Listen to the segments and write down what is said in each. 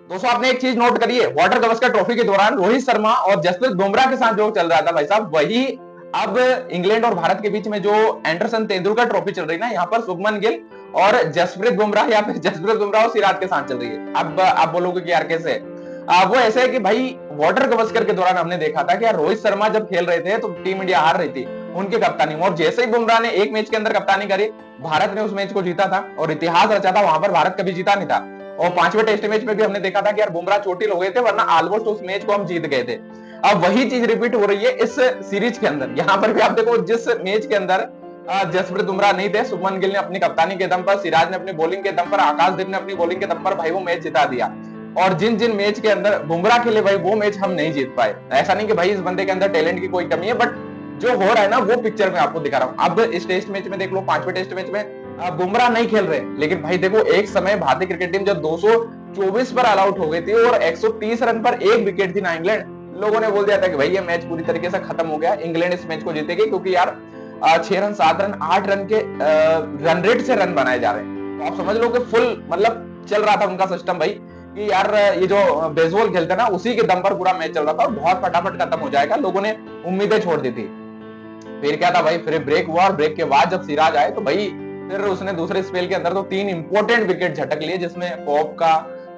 दोस्तों आपने एक चीज नोट करी है, वाटर गवस्कर ट्रॉफी के दौरान रोहित शर्मा और जसप्रीत बुमराह के साथ जो चल रहा था भाई साहब, वही अब इंग्लैंड और भारत के बीच में जो एंडरसन तेंदुलकर ट्रॉफी चल रही है ना, यहाँ पर शुभमन गिल और जसप्रीत बुमराह या फिर जसप्रीत बुमराह और सिराज के साथ चल रही है। अब आप बोलोगे कि यार कैसे, वो ऐसे है कि भाई वाटर गवस्कर के दौरान हमने देखा था कि यार रोहित शर्मा जब खेल रहे थे तो टीम इंडिया हार रही थी उनके कप्तानी में, और जैसे ही बुमराह ने एक मैच के अंदर कप्तानी करी, भारत ने उस मैच को जीता था और इतिहास रचा था, वहां पर भारत कभी जीता नहीं था। और पांचवें टेस्ट मैच में भी हमने देखा था कि यार बुमराह चोटिल हो गए थे, वरना ऑलमोस्ट उस मैच को हम जीत गए थे। अब वही चीज रिपीट हो रही है इस सीरीज के अंदर। यहाँ पर भी आप देखो, जिस मैच के अंदर जसप्रीत बुमराह नहीं थे, शुभमन गिल ने अपनी कप्तानी के दम पर, सिराज ने अपनी बॉलिंग के दम पर, आकाशदीप ने अपनी बॉलिंग के दम पर भाई वो मैच जिता दिया। और जिन जिन मैच के अंदर बुमराह खेले भाई, वो मैच हम नहीं जीत पाए। ऐसा नहीं कि भाई इस बंदे के अंदर टैलेंट की कोई कमी है, बट जो हो रहा है ना वो पिक्चर में आपको दिखा रहा हूं। अब इस टेस्ट मैच में देख लो, पांचवें टेस्ट मैच में बुमराह नहीं खेल रहे, लेकिन भाई देखो एक समय भारतीय क्रिकेट टीम जब 224 पर ऑल आउट हो गई थी और 130 रन पर एक विकेट थी ना इंग्लैंड, लोगों ने बोल दिया था कि भाई ये मैच पूरी तरीके से खत्म हो गया, इंग्लैंड इस मैच को जीतेगी, क्योंकि यार 6 रन 7 रन 8 रन के रन रेट से रन बनाए जा रहे हैं। तो आप समझ लो कि फुल मतलब चल रहा था उनका सिस्टम भाई, कि यार ये जो बेसबॉल खेलते हैं ना उसी के दम पर पूरा मैच चल रहा था और बहुत फटाफट खत्म हो जाएगा, लोगों ने उम्मीदें छोड़ दी थी। फिर क्या था भाई, फिर ब्रेक हुआ और ब्रेक के बाद जब सिराज आए तो भाई फिर उसने दूसरे स्पेल के अंदर तो 3 इंपॉर्टेंट विकेट झटक लिए, जिसमें पॉप का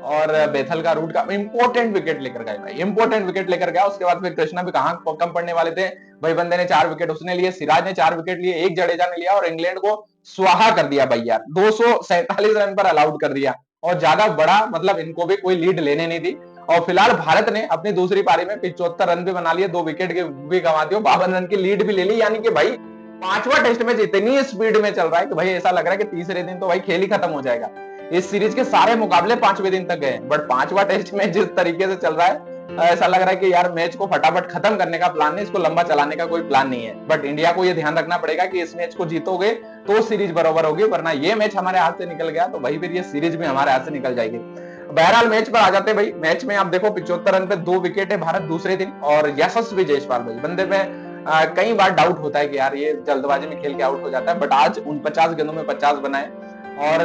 और बेथल का, रूट का इंपॉर्टेंट विकेट लेकर गए भाई, इंपॉर्टेंट विकेट लेकर गया। उसके बाद फिर कृष्णा भी कहां कम पड़ने वाले थे भाई, बंदे ने 4 विकेट उसने लिए, सिराज ने 4 विकेट लिए, एक जडेजा ने लिया और इंग्लैंड को स्वाहा कर दिया भाई यार, 247 रन पर अलाउट कर दिया। और ज्यादा बड़ा मतलब इनको भी कोई लीड लेने नहीं दी। और फिलहाल भारत ने अपनी दूसरी पारी में 75 रन भी बना लिए, 2 विकेट के भी गंवा दिए, 52 रन की लीड भी ले ली। यानी कि भाई पांचवा टेस्ट मैच इतनी स्पीड में चल रहा है कि भाई ऐसा लग रहा है कि तीसरे दिन तो भाई खेल ही खत्म हो जाएगा। इस सीरीज के सारे मुकाबले पांचवें दिन तक गए, बट पांचवा टेस्ट मैच जिस तरीके से चल रहा है, ऐसा लग रहा है कि यार मैच को फटाफट खत्म करने का प्लान नहीं, इसको लंबा चलाने का कोई प्लान नहीं है। बट इंडिया को ये ध्यान रखना पड़ेगा कि इस मैच को जीतोगे तो सीरीज बराबर होगी, वरना ये मैच हमारे हाथ से निकल गया तो भाई फिर ये सीरीज भी हमारे हाथ से निकल जाएगी। बहरहाल मैच पर आ जाते भाई। मैच में आप देखो 75 रन पे 2 विकेट है भारत दूसरे दिन, और यशस्वी जायसवाल भाई, बंदे में कई बार डाउट होता है कि यार ये जल्दबाजी में खेल के आउट हो जाता है, बट आज 49 गेंदों में 50 बनाए और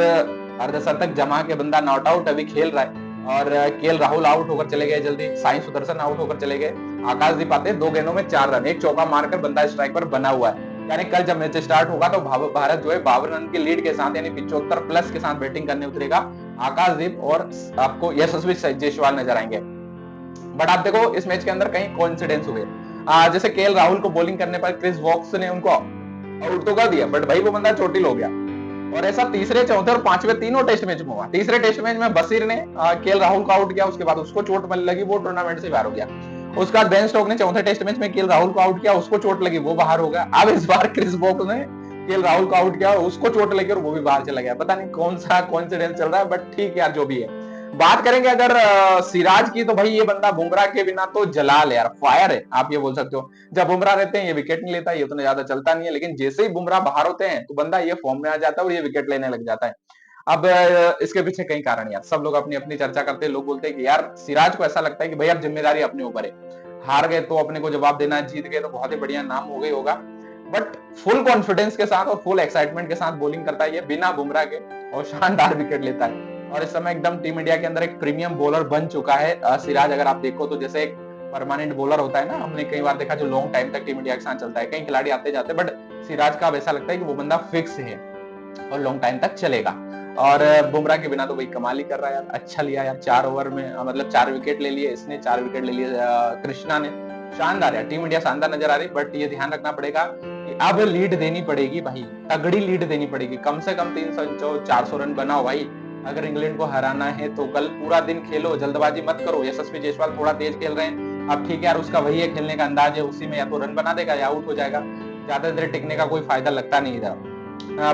अर्धशतक जमा के बंदा नॉट आउट अभी खेल रहा है। और केएल राहुल आउट होकर चले गए जल्दी, साई सुदर्शन आउट होकर चले गए, आकाशदीप आते 2 गेंदों में 4 रन, एक चौका मारकर बंदा स्ट्राइक पर बना हुआ है। यानी कल जब मैच स्टार्ट होगा तो भारत जो है 52 रन की लीड के साथ यानी 75 प्लस के साथ बैटिंग करने उतरेगा। आकाशदीप और आपको यशस्वी जायसवाल नजर आएंगे। बट आप देखो इस मैच के अंदर कहीं कोइंसिडेंस हुए, जैसे केएल राहुल को बॉलिंग करने पर क्रिस वॉक्स ने उनको आउट तो कर दिया, बट भाई वो बंदा चोटिल हो गया। और ऐसा तीसरे चौथे और पांचवें तीनों टेस्ट मैच में हुआ। तीसरे टेस्ट मैच में बशीर ने केएल राहुल को आउट किया, उसके बाद उसको चोट लगी, वो टूर्नामेंट से बाहर हो गया। उसके बाद बेन स्टोक ने चौथे टेस्ट मैच में केएल राहुल को आउट किया, उसको चोट लगी, वो बाहर हो गया। अब इस बार क्रिस वॉक्स ने केएल राहुल को आउट किया, उसको चोट लगी और वो भी बाहर चला गया। पता नहीं कौन सा कॉन्सिडेंस चल रहा है, बट ठीक है यार जो भी है। बात करेंगे अगर सिराज की, तो भाई ये बंदा बुमराह के बिना तो जलाल यार, फायर है आप ये बोल सकते हो। जब बुमराह रहते हैं ये विकेट नहीं लेता, ये उतना ज्यादा चलता नहीं है, लेकिन जैसे ही बुमराह बाहर होते हैं तो बंदा ये फॉर्म में आ जाता है और ये विकेट लेने लग जाता है। अब इसके पीछे कई कारण यार, सब लोग अपनी अपनी चर्चा करते हैं। लोग बोलते हैं कि यार सिराज को ऐसा लगता है कि भाई अब जिम्मेदारी अपने ऊपर है, हार गए तो अपने को जवाब देना है, जीत गए तो बहुत ही बढ़िया नाम हो गई होगा। बट फुल कॉन्फिडेंस के साथ और फुल एक्साइटमेंट के साथ बॉलिंग करता है ये बिना बुमराह के, और शानदार विकेट लेता है। और इस समय एकदम टीम इंडिया के अंदर एक प्रीमियम बॉलर बन चुका है सिराज। अगर आप देखो तो जैसे एक परमानेंट बॉलर होता है ना, हमने कई बार देखा जो लॉन्ग टाइम तक टीम इंडिया के साथ चलता है, कई खिलाड़ी आते जाते, बट सिराज का अब ऐसा लगता है कि वो बंदा फिक्स है और लॉन्ग टाइम तक चलेगा। और बुमराह के बिना तो भाई कमाल ही कर रहा है यार, अच्छा लिया यार 4 ओवर में, मतलब 4 विकेट ले लिए इसने, 4 विकेट ले लिए कृष्णा ने। शानदार यार, टीम इंडिया शानदार नजर आ रही, बट ये ध्यान रखना पड़ेगा कि अब लीड देनी पड़ेगी भाई, तगड़ी लीड देनी पड़ेगी, कम से कम 300 400 रन बनाओ भाई। अगर इंग्लैंड को हराना है तो कल पूरा दिन खेलो, जल्दबाजी मत करो। यशस्वी जायसवाल थोड़ा तेज खेल रहे हैं, अब ठीक है यार, उसका वही है खेलने का अंदाज है, उसी में या तो रन बना देगा या आउट हो जाएगा, ज्यादा देर टिकने का कोई फायदा लगता नहीं इधर।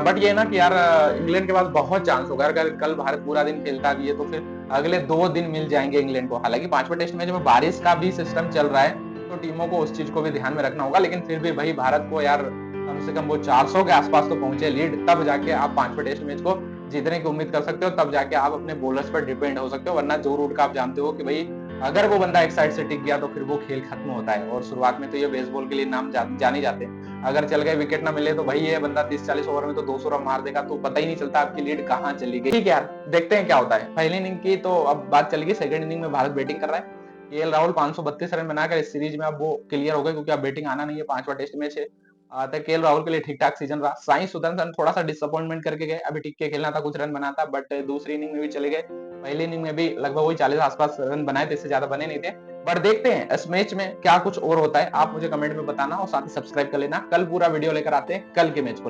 बट ये ना कि यार इंग्लैंड के पास बहुत चांस होगा, अगर कल भारत पूरा दिन खेलता भी है तो फिर अगले 2 दिन मिल जाएंगे इंग्लैंड को। हालांकि पांचवें टेस्ट मैच में बारिश का भी सिस्टम चल रहा है, तो टीमों को उस चीज को भी ध्यान में रखना होगा, लेकिन फिर भी भाई भारत को यार कम से कम वो 400 के आसपास तो पहुंचे लीड, तब जाके आप पांचवें टेस्ट मैच को जीतने की उम्मीद कर सकते हो, तब जाके आप अपने बॉलर्स पर डिपेंड हो सकते हो। वरना जो रूट का आप जानते हो कि भाई अगर वो बंदा एक साइड से टिक गया तो फिर वो खेल खत्म होता है। और शुरुआत में तो ये बेसबॉल के लिए नाम जाने जाते हैं। अगर चल गए, विकेट ना मिले तो भाई ये बंदा 30-40 ओवर में तो 200 रन मार देगा, तो पता ही नहीं चलता आपकी लीड कहाँ चली गई। ठीक है यार, देखते हैं क्या होता है। पहली इनिंग की तो अब बात चल गई, सेकंड इनिंग में भारत बैटिंग कर रहा है। केएल राहुल 532 रन बनाकर इस सीरीज में अब वो क्लियर हो गए, क्योंकि अब बैटिंग आना नहीं है, 5वां टेस्ट मैच है। तो केएल राहुल के लिए ठीक ठाक सीजन रहा। साई सुदर्शन थोड़ा सा डिसअपॉइंटमेंट करके गए, अभी टिक के खेलना था, कुछ रन बना था, बट दूसरी इनिंग में भी चले गए। पहली इनिंग में भी लगभग वही 40 आसपास रन बनाए थे, इससे ज्यादा बने नहीं थे। बट देखते हैं इस मैच में क्या कुछ और होता है। आप मुझे कमेंट में बताना और साथ ही सब्सक्राइब कर लेना। कल पूरा वीडियो लेकर आते हैं कल के मैच को।